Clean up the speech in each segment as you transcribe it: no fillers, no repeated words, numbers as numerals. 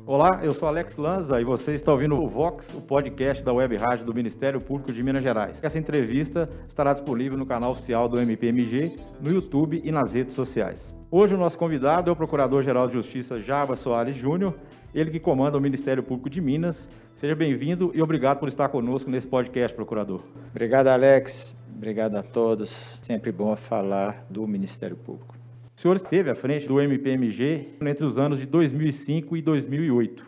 Olá, eu sou Alex Lanza e você está ouvindo o Vox, o podcast da Web Rádio do Ministério Público de Minas Gerais. Essa entrevista estará disponível no canal oficial do MPMG, no YouTube e nas redes sociais. Hoje o nosso convidado é o Procurador-Geral de Justiça Jarbas Soares Júnior, ele que comanda o Ministério Público de Minas. Seja bem-vindo e obrigado por estar conosco nesse podcast, Procurador. Obrigado, Alex. Obrigado a todos. Sempre bom falar do Ministério Público. O senhor esteve à frente do MPMG entre os anos de 2005 e 2008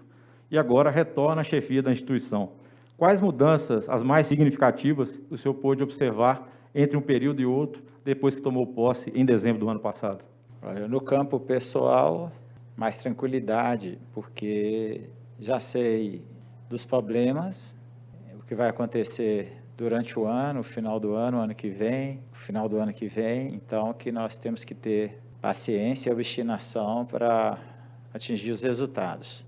e agora retorna à chefia da instituição. Quais mudanças, as mais significativas, o senhor pôde observar entre um período e outro, depois que tomou posse em dezembro do ano passado? Olha, no campo pessoal, mais tranquilidade, porque já sei dos problemas, o que vai acontecer durante o ano, final do ano, ano que vem, final do ano que vem, então que nós temos que ter paciência e obstinação para atingir os resultados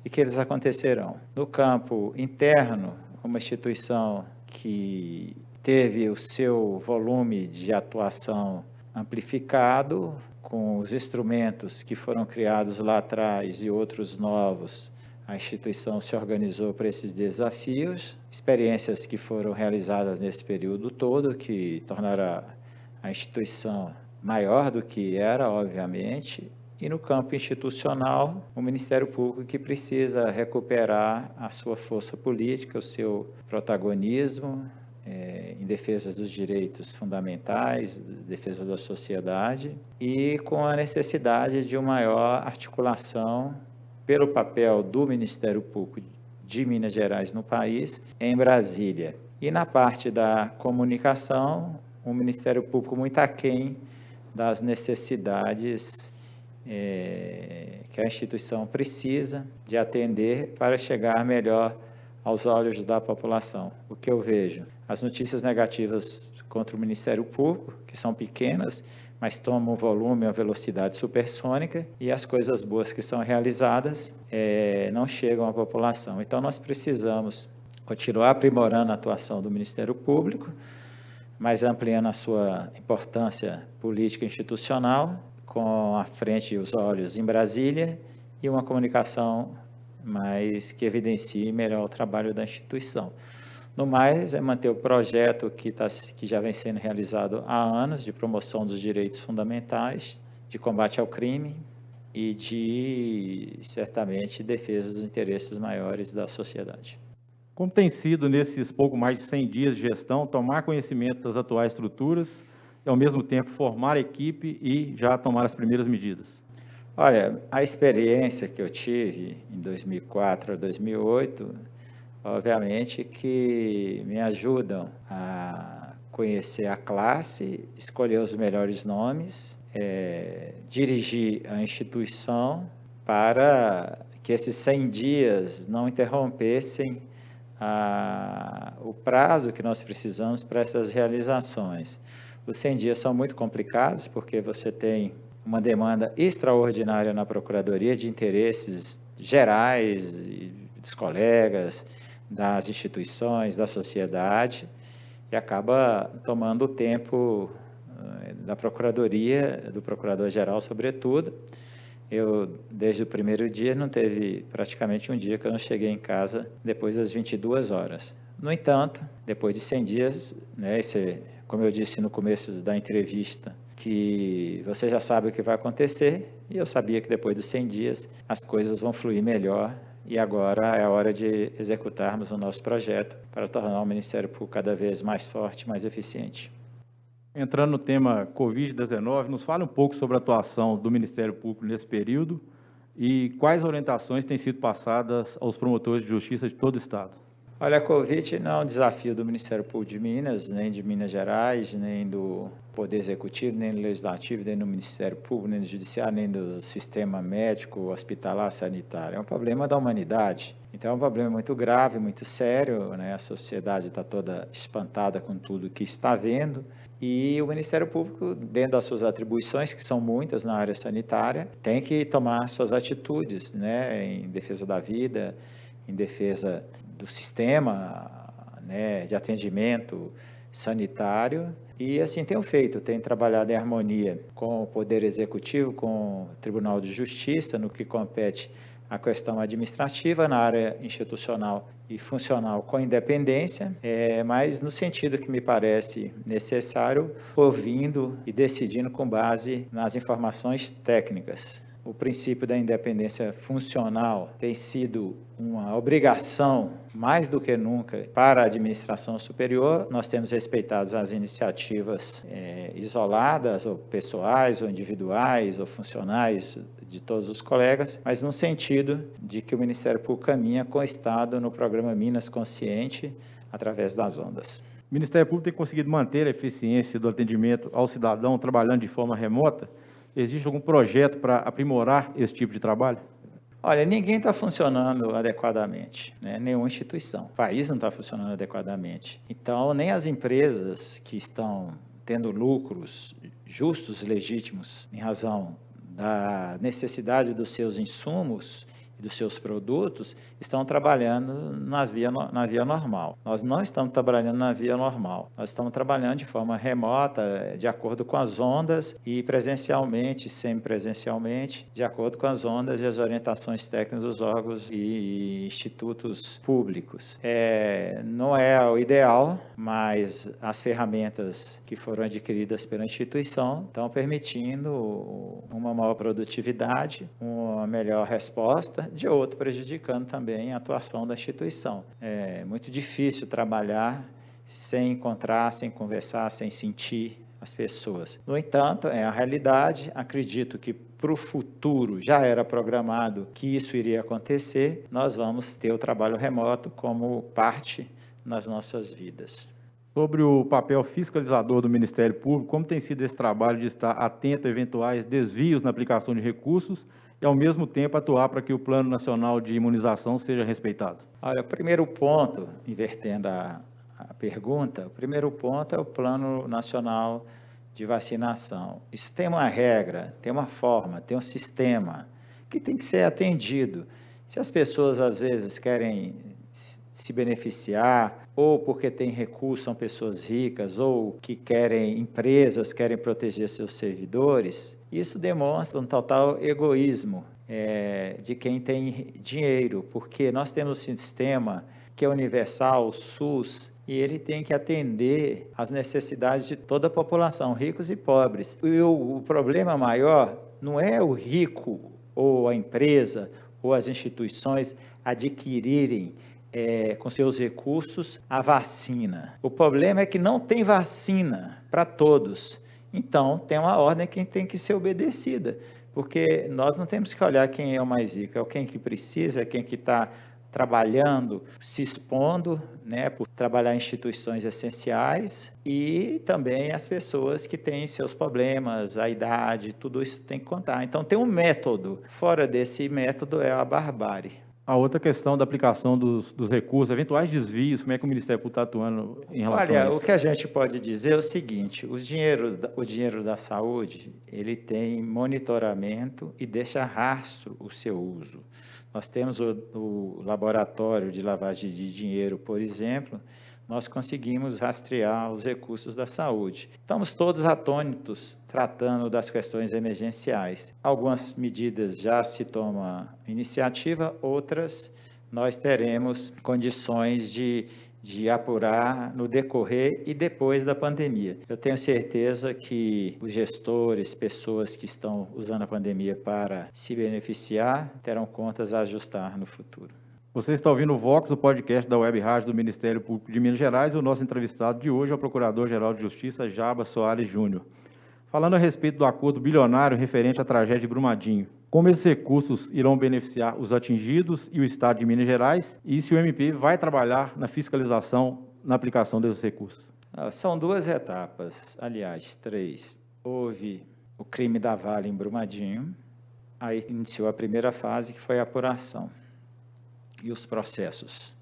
e que eles acontecerão. No campo interno, uma instituição que teve o seu volume de atuação amplificado, com os instrumentos que foram criados lá atrás e outros novos, a instituição se organizou para esses desafios, experiências que foram realizadas nesse período todo, que tornaram a instituição maior do que era, obviamente, e no campo institucional, o Ministério Público que precisa recuperar a sua força política, o seu protagonismo em defesa dos direitos fundamentais, defesa da sociedade, e com a necessidade de uma maior articulação pelo papel do Ministério Público de Minas Gerais no país, em Brasília. E na parte da comunicação, o Ministério Público muito aquém das necessidades que a instituição precisa de atender para chegar melhor aos olhos da população. O que eu vejo? As notícias negativas contra o Ministério Público, que são pequenas, mas tomam um volume, uma velocidade supersônica, e as coisas boas que são realizadas não chegam à população. Então, nós precisamos continuar aprimorando a atuação do Ministério Público, mas ampliando a sua importância política e institucional, com a frente e os olhos em Brasília, e uma comunicação mais que evidencie melhor o trabalho da instituição. No mais, é manter o projeto que já vem sendo realizado há anos, de promoção dos direitos fundamentais, de combate ao crime e de, certamente, defesa dos interesses maiores da sociedade. Como tem sido, nesses pouco mais de 100 dias de gestão, tomar conhecimento das atuais estruturas e, ao mesmo tempo, formar a equipe e já tomar as primeiras medidas? Olha, a experiência que eu tive em 2004 a 2008, obviamente que me ajudam a conhecer a classe, escolher os melhores nomes, dirigir a instituição para que esses 100 dias não interrompessem o prazo que nós precisamos para essas realizações. Os 100 dias são muito complicados, porque você tem uma demanda extraordinária na Procuradoria de interesses gerais, dos colegas, das instituições, da sociedade, e acaba tomando o tempo da Procuradoria, do Procurador-Geral, sobretudo. Eu, desde o primeiro dia, não teve praticamente um dia que eu não cheguei em casa depois das 22 horas. No entanto, depois de 100 dias, como eu disse no começo da entrevista, que você já sabe o que vai acontecer, e eu sabia que depois dos 100 dias as coisas vão fluir melhor, e agora é a hora de executarmos o nosso projeto para tornar o Ministério Público cada vez mais forte, mais eficiente. Entrando no tema Covid-19, nos fale um pouco sobre a atuação do Ministério Público nesse período e quais orientações têm sido passadas aos promotores de justiça de todo o Estado. Olha, a Covid não é um desafio do Ministério Público de Minas, nem de Minas Gerais, nem do Poder Executivo, nem do Legislativo, nem do Ministério Público, nem do Judiciário, nem do sistema médico, hospitalar, sanitário. É um problema da humanidade. Então, é um problema muito grave, muito sério, né? A sociedade está toda espantada com tudo que está vendo. E o Ministério Público, dentro das suas atribuições, que são muitas na área sanitária, tem que tomar suas atitudes, né? Em defesa da vida, em defesa do sistema, né, de atendimento sanitário, E assim tenho feito, tenho trabalhado em harmonia com o Poder Executivo, com o Tribunal de Justiça, no que compete à questão administrativa, na área institucional e funcional com independência, mas no sentido que me parece necessário, ouvindo e decidindo com base nas informações técnicas. O princípio da independência funcional tem sido uma obrigação, mais do que nunca, para a administração superior. Nós temos respeitado as iniciativas isoladas, ou pessoais, ou individuais, ou funcionais de todos os colegas, mas no sentido de que o Ministério Público caminha com o Estado no programa Minas Consciente, através das ondas. O Ministério Público tem conseguido manter a eficiência do atendimento ao cidadão trabalhando de forma remota? Existe algum projeto para aprimorar esse tipo de trabalho? Olha, ninguém está funcionando adequadamente, né? Nenhuma instituição. O país não está funcionando adequadamente. Então, nem as empresas que estão tendo lucros justos e legítimos em razão da necessidade dos seus insumos e dos seus produtos, estão trabalhando na via normal. Nós não estamos trabalhando na via normal. Nós estamos trabalhando de forma remota, de acordo com as ondas, e presencialmente, semipresencialmente, de acordo com as ondas e as orientações técnicas dos órgãos e institutos públicos. Não é o ideal, mas as ferramentas que foram adquiridas pela instituição estão permitindo uma maior produtividade, uma melhor resposta, de outro prejudicando também a atuação da instituição. É muito difícil trabalhar sem encontrar, sem conversar, sem sentir as pessoas. No entanto, é a realidade. Acredito que para o futuro já era programado que isso iria acontecer. Nós vamos ter o trabalho remoto como parte nas nossas vidas. Sobre o papel fiscalizador do Ministério Público, como tem sido esse trabalho de estar atento a eventuais desvios na aplicação de recursos e, ao mesmo tempo, atuar para que o Plano Nacional de Imunização seja respeitado? Olha, o primeiro ponto, invertendo a pergunta, o primeiro ponto é o Plano Nacional de Vacinação. Isso tem uma regra, tem uma forma, tem um sistema que tem que ser atendido. Se as pessoas, às vezes, querem se beneficiar, ou porque tem recursos, são pessoas ricas, ou que empresas querem proteger seus servidores, isso demonstra um total egoísmo de quem tem dinheiro, porque nós temos um sistema que é universal, o SUS, e ele tem que atender às necessidades de toda a população, ricos e pobres. E o problema maior não é o rico, ou a empresa, ou as instituições adquirirem com seus recursos a vacina. O problema é que não tem vacina para todos. Então, tem uma ordem que tem que ser obedecida, porque nós não temos que olhar quem é o mais rico, é quem que precisa, é quem que está trabalhando, se expondo, né, por trabalhar em instituições essenciais, e também as pessoas que têm seus problemas, a idade, tudo isso tem que contar. Então, tem um método. Fora desse método é a barbárie. A outra questão da aplicação dos recursos, eventuais desvios, como é que o Ministério Público está atuando em relação a isso? Olha, o que a gente pode dizer é o seguinte: o dinheiro da saúde, ele tem monitoramento e deixa rastro o seu uso. Nós temos o laboratório de lavagem de dinheiro, por exemplo, nós conseguimos rastrear os recursos da saúde. Estamos todos atônitos tratando das questões emergenciais. Algumas medidas já se toma iniciativa, outras nós teremos condições de apurar no decorrer e depois da pandemia. Eu tenho certeza que os gestores, pessoas que estão usando a pandemia para se beneficiar, terão contas a ajustar no futuro. Você está ouvindo o Vox, o podcast da Web Rádio do Ministério Público de Minas Gerais, e o nosso entrevistado de hoje é o Procurador-Geral de Justiça, Jaba Soares Júnior. Falando a respeito do acordo bilionário referente à tragédia de Brumadinho, como esses recursos irão beneficiar os atingidos e o Estado de Minas Gerais, e se o MP vai trabalhar na fiscalização na aplicação desses recursos? São duas etapas, aliás, três. Houve o crime da Vale em Brumadinho, aí iniciou a primeira fase, que foi a apuração e os processos.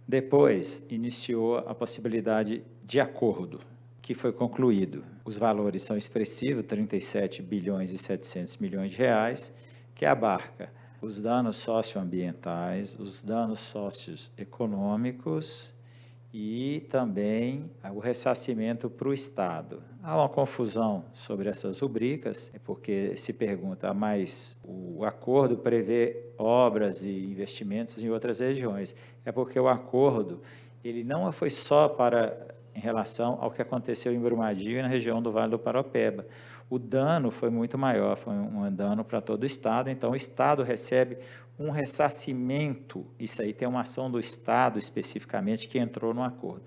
Depois, iniciou a possibilidade de acordo, que foi concluído. Os valores são expressivos, 37 bilhões e 700 milhões de reais, que abarca os danos socioambientais, os danos socioeconômicos e também o ressarcimento para o Estado. Há uma confusão sobre essas rubricas, porque se pergunta, mas o acordo prevê obras e investimentos em outras regiões. É porque o acordo, ele não foi só em relação ao que aconteceu em Brumadinho e na região do Vale do Paraopeba. O dano foi muito maior, foi um dano para todo o Estado, então o Estado recebe um ressarcimento, isso aí tem uma ação do Estado especificamente que entrou no acordo.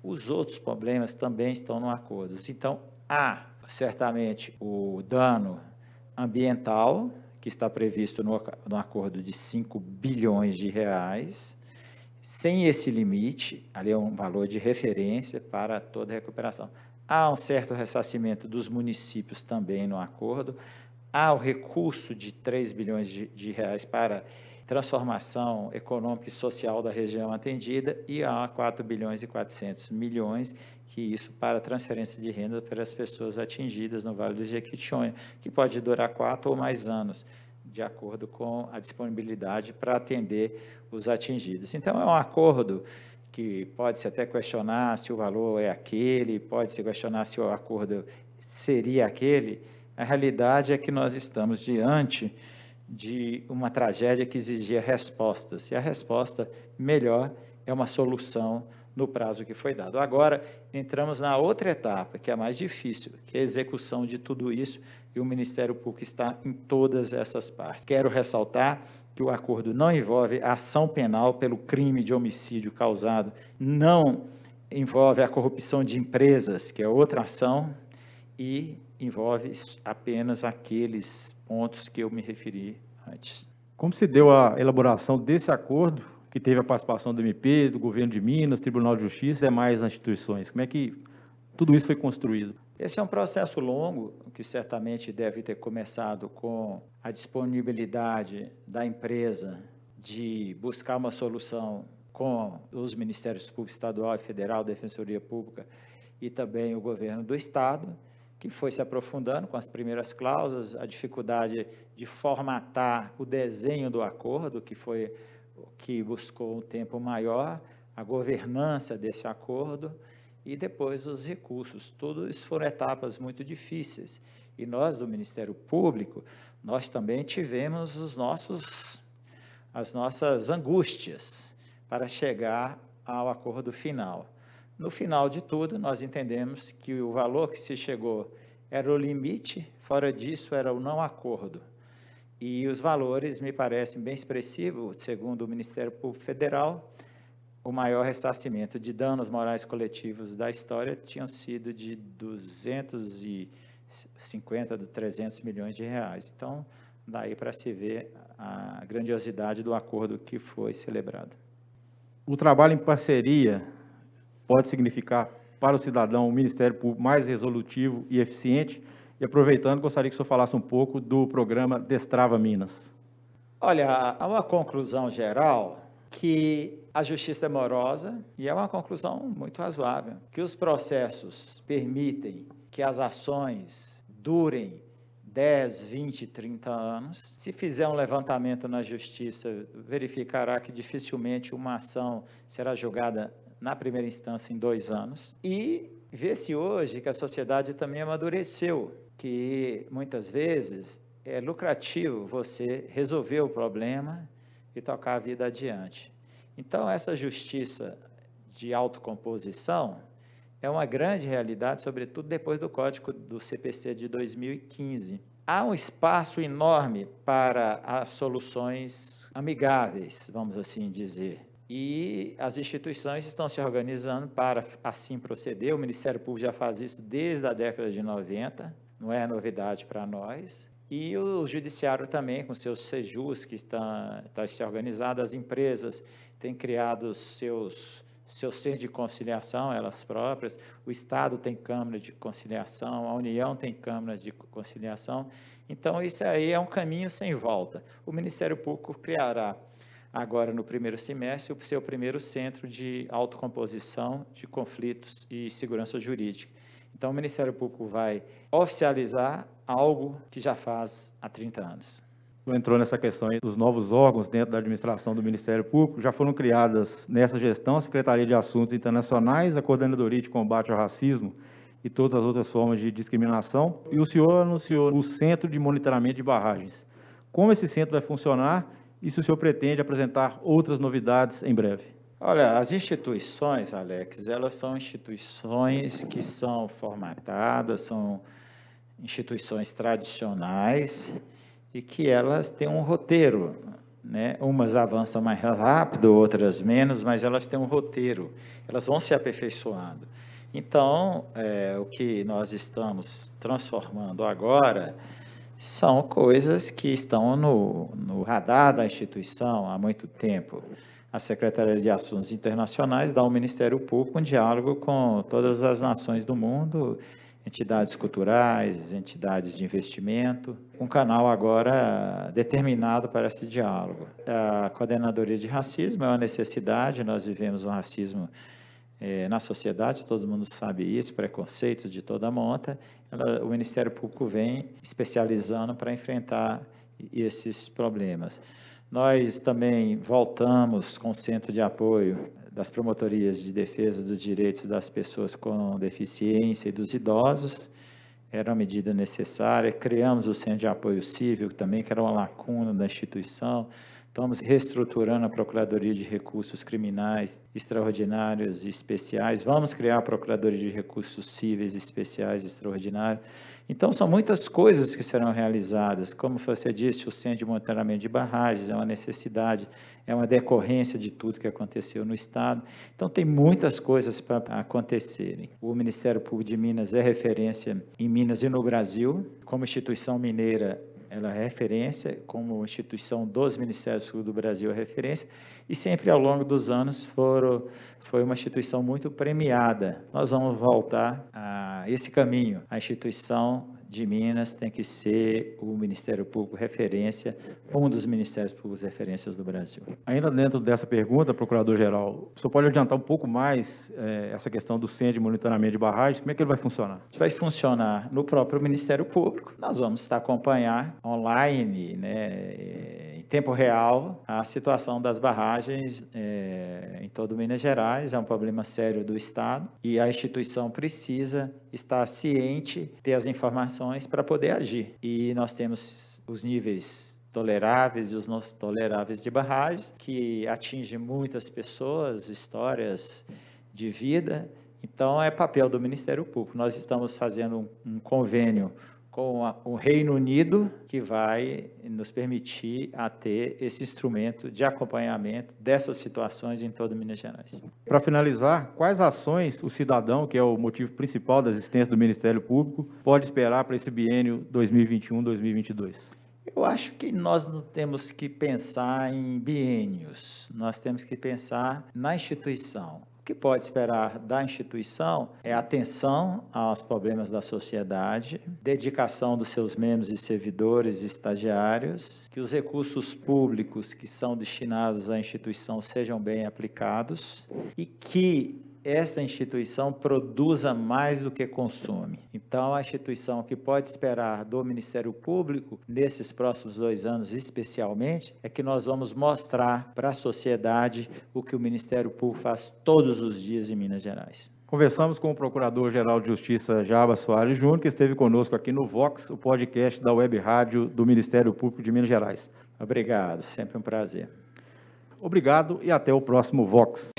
Os outros problemas também estão no acordo. Então, há certamente o dano ambiental, que está previsto no acordo de 5 bilhões de reais, sem esse limite, ali é um valor de referência para toda a recuperação. Há um certo ressarcimento dos municípios também no acordo, há o recurso de 3 bilhões de reais para transformação econômica e social da região atendida e há 4 bilhões e 400 milhões, que isso para transferência de renda para as pessoas atingidas no Vale do Jequitinhonha, que pode durar 4 ou mais anos, de acordo com a disponibilidade para atender os atingidos. Então, é um acordo que pode-se até questionar se o valor é aquele, pode-se questionar se o acordo seria aquele. A realidade é que nós estamos diante de uma tragédia que exigia respostas, e a resposta melhor é uma solução no prazo que foi dado. Agora, entramos na outra etapa, que é a mais difícil, que é a execução de tudo isso, e o Ministério Público está em todas essas partes. Quero ressaltar que o acordo não envolve ação penal pelo crime de homicídio causado, não envolve a corrupção de empresas, que é outra ação, e envolve apenas aqueles pontos que eu me referi antes. Como se deu a elaboração desse acordo, que teve a participação do MP, do Governo de Minas, Tribunal de Justiça e demais instituições? Como é que tudo isso foi construído? Esse é um processo longo, que certamente deve ter começado com a disponibilidade da empresa de buscar uma solução com os Ministérios Público Estadual e Federal, Defensoria Pública e também o Governo do Estado, que foi se aprofundando com as primeiras cláusulas, a dificuldade de formatar o desenho do acordo, que buscou um tempo maior, a governança desse acordo e depois os recursos. Tudo isso foram etapas muito difíceis. E nós, do Ministério Público, nós também tivemos as nossas angústias para chegar ao acordo final. No final de tudo, nós entendemos que o valor que se chegou era o limite, fora disso era o não acordo. E os valores me parecem bem expressivos, segundo o Ministério Público Federal, o maior ressarcimento de danos morais coletivos da história tinham sido de 250 a 300 milhões de reais. Então, daí para se ver a grandiosidade do acordo que foi celebrado. O trabalho em parceria pode significar para o cidadão um Ministério Público mais resolutivo e eficiente? E aproveitando, gostaria que o senhor falasse um pouco do programa Destrava Minas. Olha, há uma conclusão geral que a justiça é morosa, e é uma conclusão muito razoável, que os processos permitem que as ações durem 10, 20, 30 anos. Se fizer um levantamento na justiça, verificará que dificilmente uma ação será julgada na primeira instância em 2 anos. E vê-se hoje que a sociedade também amadureceu, que muitas vezes é lucrativo você resolver o problema e tocar a vida adiante. Então, essa justiça de autocomposição é uma grande realidade, sobretudo depois do Código do CPC de 2015. Há um espaço enorme para as soluções amigáveis, vamos assim dizer, e as instituições estão se organizando para assim proceder. O Ministério Público já faz isso desde a década de 90, não é novidade para nós. E o Judiciário também, com seus sejus, que está se organizado, as empresas têm criado seus centros de conciliação, elas próprias, o Estado tem câmara de conciliação, a União tem câmaras de conciliação. Então, isso aí é um caminho sem volta. O Ministério Público criará, agora no primeiro semestre, o seu primeiro centro de autocomposição de conflitos e segurança jurídica. Então, o Ministério Público vai oficializar algo que já faz há 30 anos. Entrou nessa questão aí dos novos órgãos dentro da administração do Ministério Público. Já foram criadas nessa gestão a Secretaria de Assuntos Internacionais, a Coordenadoria de Combate ao Racismo e todas as outras formas de discriminação. E o senhor anunciou o Centro de Monitoramento de Barragens. Como esse centro vai funcionar e se o senhor pretende apresentar outras novidades em breve? Olha, as instituições, Alex, elas são instituições que são formatadas, são instituições tradicionais e que elas têm um roteiro, né? Umas avançam mais rápido, outras menos, mas elas têm um roteiro, elas vão se aperfeiçoando. Então, o que nós estamos transformando agora são coisas que estão no radar da instituição há muito tempo. A Secretaria de Assuntos Internacionais dá ao Ministério Público um diálogo com todas as nações do mundo, entidades culturais, entidades de investimento, um canal agora determinado para esse diálogo. A Coordenadoria de Racismo é uma necessidade, nós vivemos um racismo na sociedade, todo mundo sabe isso, preconceitos de toda monta. O Ministério Público vem especializando para enfrentar esses problemas. Nós também voltamos com o Centro de Apoio das Promotorias de Defesa dos Direitos das Pessoas com Deficiência e dos Idosos. Era uma medida necessária. Criamos o Centro de Apoio Cívico também, que era uma lacuna da instituição. Estamos reestruturando a Procuradoria de Recursos Criminais Extraordinários e Especiais. Vamos criar a Procuradoria de Recursos Cíveis Especiais e Extraordinários. Então, são muitas coisas que serão realizadas. Como você disse, o Centro de Monitoramento de Barragens é uma necessidade, é uma decorrência de tudo que aconteceu no Estado. Então, tem muitas coisas para acontecerem. O Ministério Público de Minas é referência em Minas e no Brasil. Como instituição mineira, ela é referência, como instituição dos Ministérios Públicos do Brasil é referência, e sempre ao longo dos anos foi uma instituição muito premiada. Nós vamos voltar a esse caminho. A instituição de Minas tem que ser o Ministério Público referência, um dos Ministérios Públicos referências do Brasil. Ainda dentro dessa pergunta, Procurador-Geral, o senhor pode adiantar um pouco mais essa questão do Centro de Monitoramento de Barragens? Como é que ele vai funcionar? Vai funcionar no próprio Ministério Público. Nós vamos acompanhar online, né, em tempo real, a situação das barragens em todo Minas Gerais. É um problema sério do Estado e a instituição precisa estar ciente, ter as informações para poder agir. E nós temos os níveis toleráveis e os não toleráveis de barragens, que atingem muitas pessoas, histórias de vida. Então, é papel do Ministério Público. Nós estamos fazendo um convênio com o Reino Unido, que vai nos permitir a ter esse instrumento de acompanhamento dessas situações em todo Minas Gerais. Para finalizar, quais ações o cidadão, que é o motivo principal da existência do Ministério Público, pode esperar para esse biênio 2021-2022? Eu acho que nós não temos que pensar em biênios, nós temos que pensar na instituição. O que pode esperar da instituição é atenção aos problemas da sociedade, dedicação dos seus membros e servidores e estagiários, que os recursos públicos que são destinados à instituição sejam bem aplicados e que esta instituição produza mais do que consome. Então, a instituição que pode esperar do Ministério Público, nesses próximos 2 anos especialmente, é que nós vamos mostrar para a sociedade o que o Ministério Público faz todos os dias em Minas Gerais. Conversamos com o Procurador-Geral de Justiça Jarbas Soares Júnior, que esteve conosco aqui no Vox, o podcast da Web Rádio do Ministério Público de Minas Gerais. Obrigado, sempre um prazer. Obrigado e até o próximo Vox.